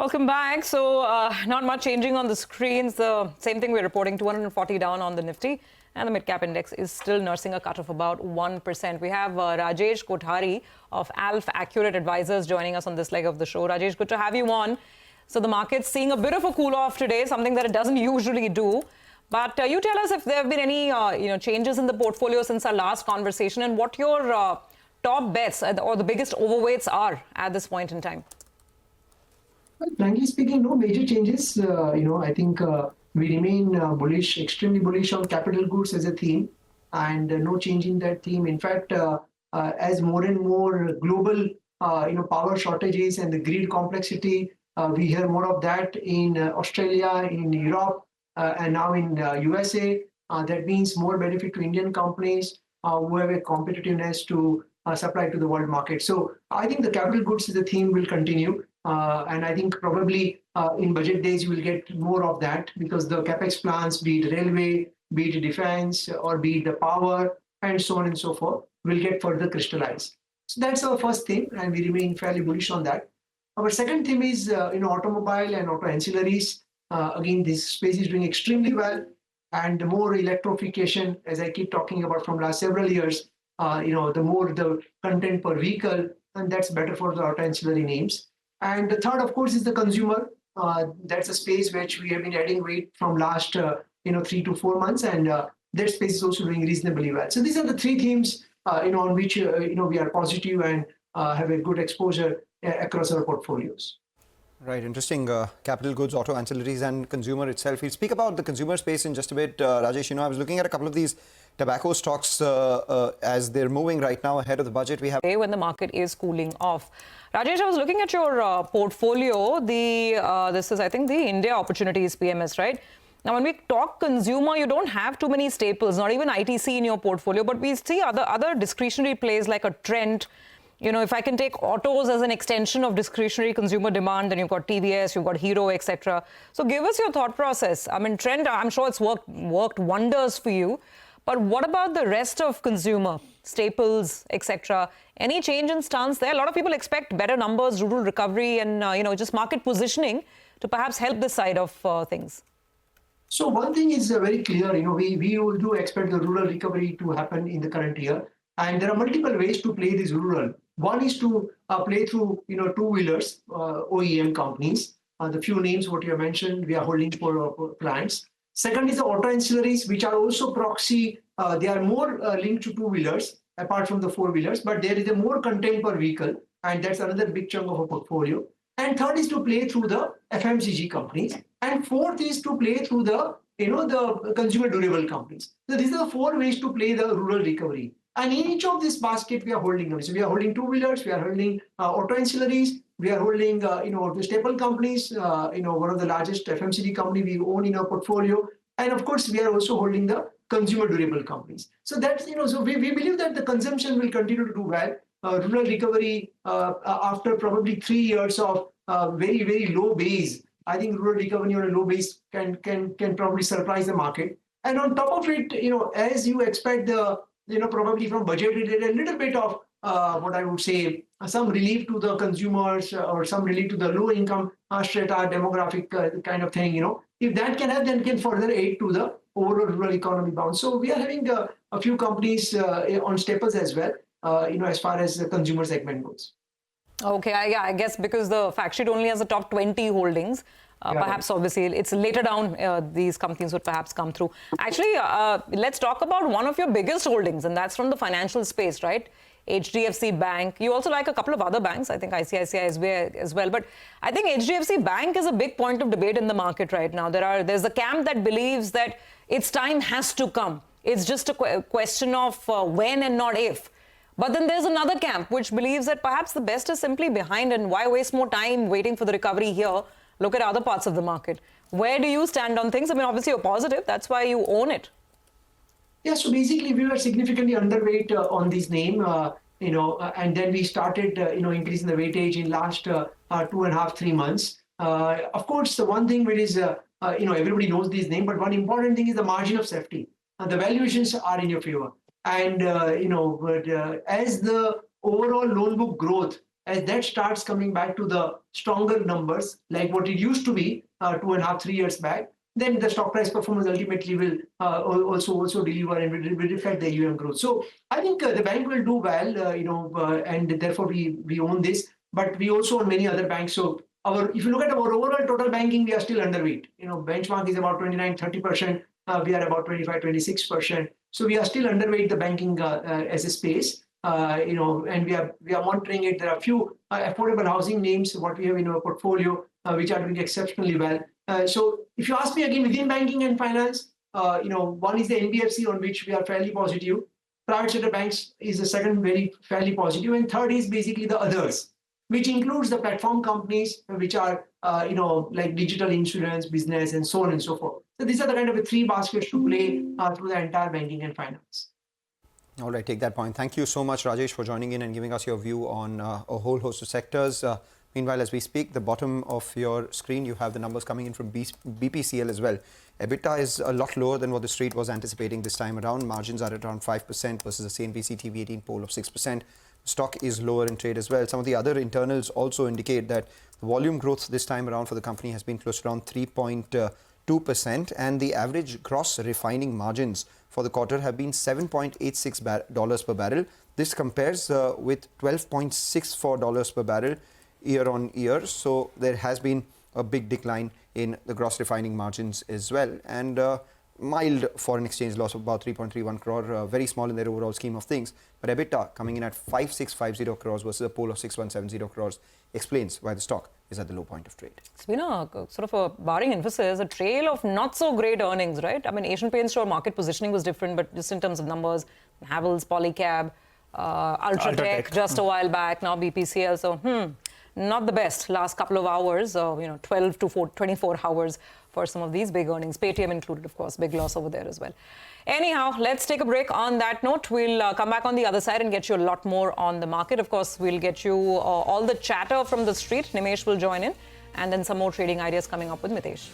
Welcome back. So not much changing on the screens. The same thing we're reporting, 240 down on the Nifty. And the mid-cap index is still nursing a cut of about 1%. We have Rajesh Kothari of AlfAccurate Advisors joining us on this leg of the show. Rajesh, good to have you on. So the market's seeing a bit of a cool-off today, something that it doesn't usually do. But you tell us if there have been any changes in the portfolio since our last conversation and what your top bets or the biggest overweights are at this point in time. Well, frankly speaking, no major changes. I think we remain bullish, extremely bullish on capital goods as a theme, and no change in that theme. In fact, as more and more global, power shortages and the grid complexity, we hear more of that in Australia, in Europe, and now in USA. That means more benefit to Indian companies who have a competitiveness to supply to the world market. So I think the capital goods as a theme will continue. And I think probably in budget days, you will get more of that because the capex plans, be it railway, be it defense, or be it the power, and so on and so forth, will get further crystallized. So that's our first theme, and we remain fairly bullish on that. Our second theme is automobile and auto ancillaries. Again, this space is doing extremely well, and the more electrification, as I keep talking about from last several years, the more the content per vehicle, and that's better for the auto ancillary names. And the third, of course, is the consumer. That's a space which we have been adding weight from last 3 to 4 months, and that space is also doing reasonably well. So these are the three themes on which we are positive and have a good exposure across our portfolios. Right, interesting. Capital goods, auto ancillaries, and consumer itself. We'll speak about the consumer space in just a bit. Rajesh, I was looking at a couple of these tobacco stocks as they're moving right now ahead of the budget. We have when the market is cooling off. Rajesh, I was looking at your portfolio. This is, I think, the India Opportunities PMS, right? Now, when we talk consumer, you don't have too many staples, not even ITC in your portfolio, but we see other discretionary plays like a Trent. If I can take autos as an extension of discretionary consumer demand, then you've got TVS, you've got Hero, etc. So give us your thought process. I mean, Trent, I'm sure it's worked wonders for you. But what about the rest of consumer, staples, etc.? Any change in stance there? A lot of people expect better numbers, rural recovery, and just market positioning to perhaps help this side of things. So one thing is very clear. We do expect the rural recovery to happen in the current year, and there are multiple ways to play this rural. One is to play through two-wheelers, OEM companies. The few names what you mentioned, we are holding for clients. Second is the auto ancillaries, which are also proxy. They are more linked to two-wheelers, apart from the four-wheelers, but there is a more content per vehicle, and that's another big chunk of a portfolio. And third is to play through the FMCG companies. And fourth is to play through the consumer durable companies. So these are the four ways to play the rural recovery. And in each of this basket, we are holding them. So we are holding two-wheelers, we are holding auto ancillaries, we are holding, the staple companies, one of the largest FMCG company we own in our portfolio. And of course, we are also holding the consumer durable companies. So that's, so we believe that the consumption will continue to do well. Rural recovery, after probably 3 years of very, very low base, I think rural recovery on a low base can probably surprise the market. And on top of it, as you expect probably from budget related, a little bit of what I would say, some relief to the consumers or some relief to the low income strata demographic kind of thing, if that can happen, then can further aid to the overall rural economy bounce. So we are having a few companies on staples as well, as far as the consumer segment goes. Okay, I guess because the fact sheet only has the top 20 holdings, perhaps obviously it's later down these companies would perhaps come through. Actually, let's talk about one of your biggest holdings, and that's from the financial space, right? HDFC Bank. You also like a couple of other banks, I think ICICI as well. But I think HDFC Bank is a big point of debate in the market right now. There's a camp that believes that its time has to come. It's just a question of when and not if. But then there's another camp which believes that perhaps the best is simply behind, and why waste more time waiting for the recovery here? Look at other parts of the market. Where do you stand on things? I mean, obviously you're positive. That's why you own it. Yeah, so basically we were significantly underweight on this name, and then we started, increasing the weightage in last 2.5, 3 months. Of course, the one thing which is, everybody knows this name, but one important thing is the margin of safety. The valuations are in your favor. And, as the overall loan book growth as that starts coming back to the stronger numbers, like what it used to be 2.5, 3 years back, then the stock price performance ultimately will also deliver and will reflect the AUM growth. So I think the bank will do well, and therefore we own this, but we also own many other banks. So if you look at our overall total banking, we are still underweight. Benchmark is about 29-30%. We are about 25-26%. So we are still underweight the banking as a space. And we are monitoring it. There are a few affordable housing names what we have in our portfolio which are doing exceptionally well. So if you ask me again within banking and finance, one is the NBFC on which we are fairly positive. Private sector banks is the second very fairly positive, and third is basically the others, which includes the platform companies which are like digital insurance business and so on and so forth. So these are the kind of three baskets to play through the entire banking and finance. All right, take that point. Thank you so much, Rajesh, for joining in and giving us your view on a whole host of sectors. Meanwhile, as we speak, the bottom of your screen, you have the numbers coming in from BPCL as well. EBITDA is a lot lower than what the street was anticipating this time around. Margins are at around 5% versus the CNBC-TV18 poll of 6%. Stock is lower in trade as well. Some of the other internals also indicate that the volume growth this time around for the company has been close to around 3.2%, and the average gross refining margins for the quarter have been $7.86 per barrel. This compares with $12.64 per barrel year on year. So there has been a big decline in the gross refining margins as well, and mild foreign exchange loss of about 3.31 crore, very small in their overall scheme of things. But EBITDA coming in at 5650 crores versus a poll of 6170 crores explains why the stock is at the low point of trade. It's been a sort of a barring emphasis, a trail of not so great earnings, right? I mean, Asian Paints store market positioning was different, but just in terms of numbers, Havells, Polycab, Ultratech just a while back, now BPCL. So, not the best last couple of hours, 12 to 24 hours for some of these big earnings. Paytm included, of course, big loss over there as well. Anyhow, let's take a break. On that note, we'll come back on the other side and get you a lot more on the market. Of course, we'll get you all the chatter from the street. Nimesh will join in, and then some more trading ideas coming up with Mitesh.